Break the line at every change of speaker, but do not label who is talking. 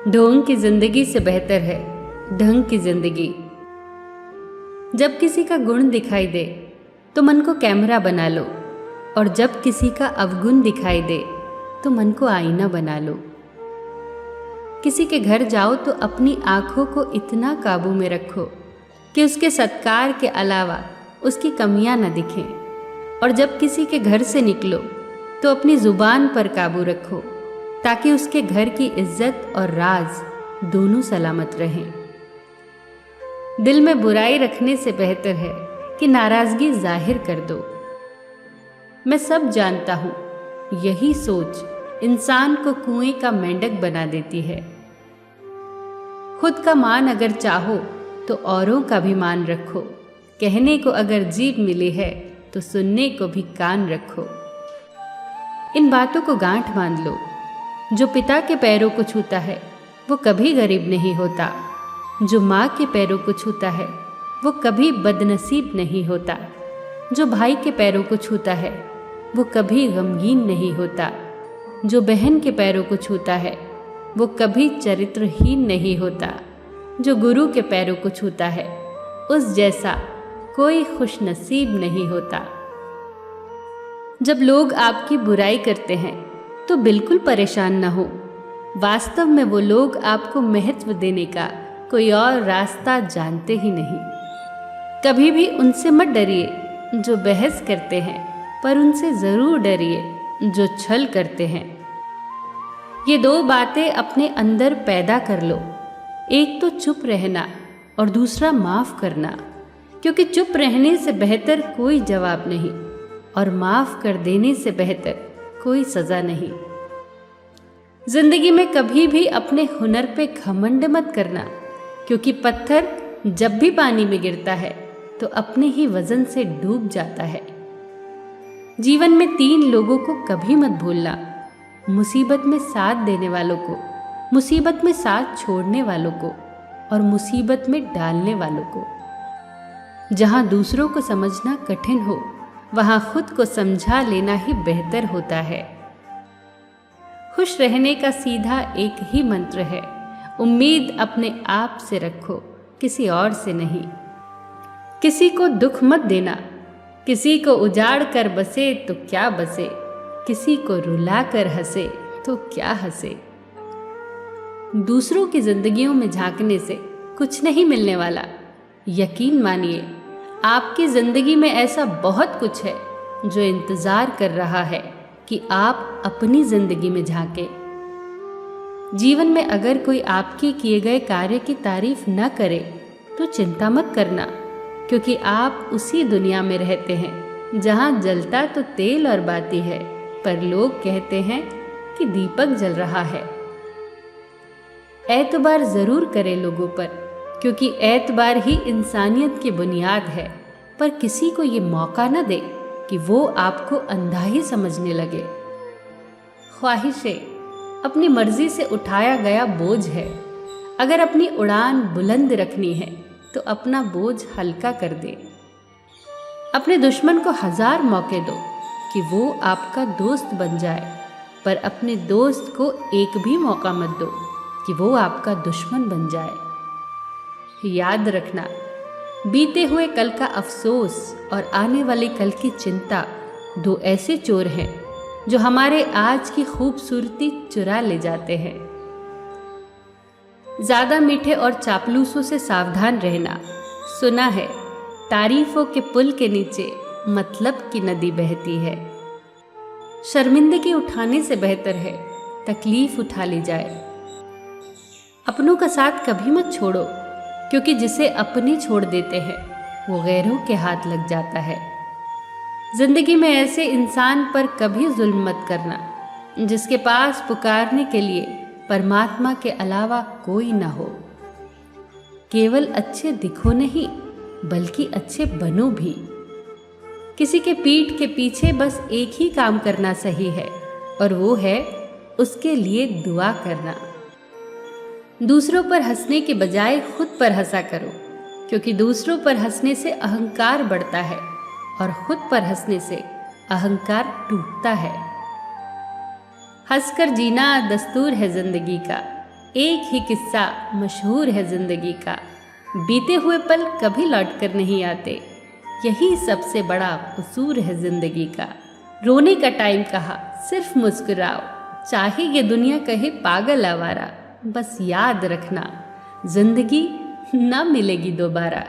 ढोंग की जिंदगी से बेहतर है ढंग की जिंदगी। जब किसी का गुण दिखाई दे तो मन को कैमरा बना लो, और जब किसी का अवगुण दिखाई दे तो मन को आईना बना लो। किसी के घर जाओ तो अपनी आंखों को इतना काबू में रखो कि उसके सत्कार के अलावा उसकी कमियां न दिखें, और जब किसी के घर से निकलो तो अपनी जुबान पर काबू रखो ताकि उसके घर की इज्जत और राज दोनों सलामत रहें। दिल में बुराई रखने से बेहतर है कि नाराजगी जाहिर कर दो। मैं सब जानता हूँ, यही सोच इंसान को कुएं का मेंढक बना देती है। खुद का मान अगर चाहो तो औरों का भी मान रखो। कहने को अगर जीभ मिली है तो सुनने को भी कान रखो। इन बातों को गांठ बांध लो। जो पिता के पैरों को छूता है वो कभी गरीब नहीं होता। जो माँ के पैरों को छूता है वो कभी बदनसीब नहीं होता। जो भाई के पैरों को छूता है वो कभी गमगीन नहीं होता। जो बहन के पैरों को छूता है वो कभी चरित्रहीन नहीं होता। जो गुरु के पैरों को छूता है उस जैसा कोई खुशनसीब नहीं होता। जब लोग आपकी बुराई करते हैं तो बिल्कुल परेशान न हो। वास्तव में वो लोग आपको महत्व देने का कोई और रास्ता जानते ही नहीं। कभी भी उनसे मत डरिए जो बहस करते हैं, पर उनसे जरूर डरिए जो छल करते हैं। ये दो बातें अपने अंदर पैदा कर लो, एक तो चुप रहना और दूसरा माफ करना, क्योंकि चुप रहने से बेहतर कोई जवाब नहीं और माफ कर देने से बेहतर कोई सजा नहीं। जिंदगी में कभी भी अपने हुनर पे घमंड मत करना, क्योंकि पत्थर जब भी पानी में गिरता है तो अपने ही वजन से डूब जाता है। जीवन में 3 लोगों को कभी मत भूलना, मुसीबत में साथ देने वालों को, मुसीबत में साथ छोड़ने वालों को और मुसीबत में डालने वालों को। जहां दूसरों को समझना कठिन हो वहां खुद को समझा लेना ही बेहतर होता है। खुश रहने का सीधा एक ही मंत्र है, उम्मीद अपने आप से रखो, किसी और से नहीं। किसी को दुख मत देना, किसी को उजाड़ कर बसे तो क्या बसे, किसी को रुला कर हंसे तो क्या हंसे। दूसरों की जिंदगियों में झांकने से कुछ नहीं मिलने वाला। यकीन मानिए, आपकी जिंदगी में ऐसा बहुत कुछ है जो इंतजार कर रहा है कि आप अपनी जिंदगी में झांकें। जीवन में अगर कोई आपके किए गए कार्य की तारीफ न करे तो चिंता मत करना, क्योंकि आप उसी दुनिया में रहते हैं जहां जलता तो तेल और बाती है, पर लोग कहते हैं कि दीपक जल रहा है। एतबार जरूर करें लोगों पर, क्योंकि एतबार ही इंसानियत की बुनियाद है, पर किसी को ये मौका न दे कि वो आपको अंधा ही समझने लगे। ख्वाहिशें अपनी मर्जी से उठाया गया बोझ है। अगर अपनी उड़ान बुलंद रखनी है तो अपना बोझ हल्का कर दे। अपने दुश्मन को 1000 मौके दो कि वो आपका दोस्त बन जाए, पर अपने दोस्त को एक भी मौका मत दो कि वो आपका दुश्मन बन जाए। याद रखना, बीते हुए कल का अफसोस और आने वाले कल की चिंता 2 ऐसे चोर हैं जो हमारे आज की खूबसूरती चुरा ले जाते हैं। ज्यादा मीठे और चापलूसों से सावधान रहना। सुना है तारीफों के पुल के नीचे मतलब की नदी बहती है। शर्मिंदगी उठाने से बेहतर है तकलीफ उठा ली जाए। अपनों का साथ कभी मत छोड़ो, क्योंकि जिसे अपने छोड़ देते हैं वो गैरों के हाथ लग जाता है। जिंदगी में ऐसे इंसान पर कभी जुल्म मत करना जिसके पास पुकारने के लिए परमात्मा के अलावा कोई ना हो। केवल अच्छे दिखो नहीं, बल्कि अच्छे बनो भी। किसी के पीठ के पीछे बस एक ही काम करना सही है, और वो है उसके लिए दुआ करना। दूसरों पर हंसने के बजाय खुद पर हंसा करो, क्योंकि दूसरों पर हंसने से अहंकार बढ़ता है और खुद पर हंसने से अहंकार टूटता है। हंसकर जीना दस्तूर है जिंदगी का, एक ही किस्सा मशहूर है जिंदगी का, बीते हुए पल कभी लौट कर नहीं आते, यही सबसे बड़ा कसूर है जिंदगी का। रोने का टाइम कहा, सिर्फ मुस्कुराओ, चाहे ये दुनिया कहे पागल आवारा, बस याद रखना जिंदगी ना मिलेगी दोबारा।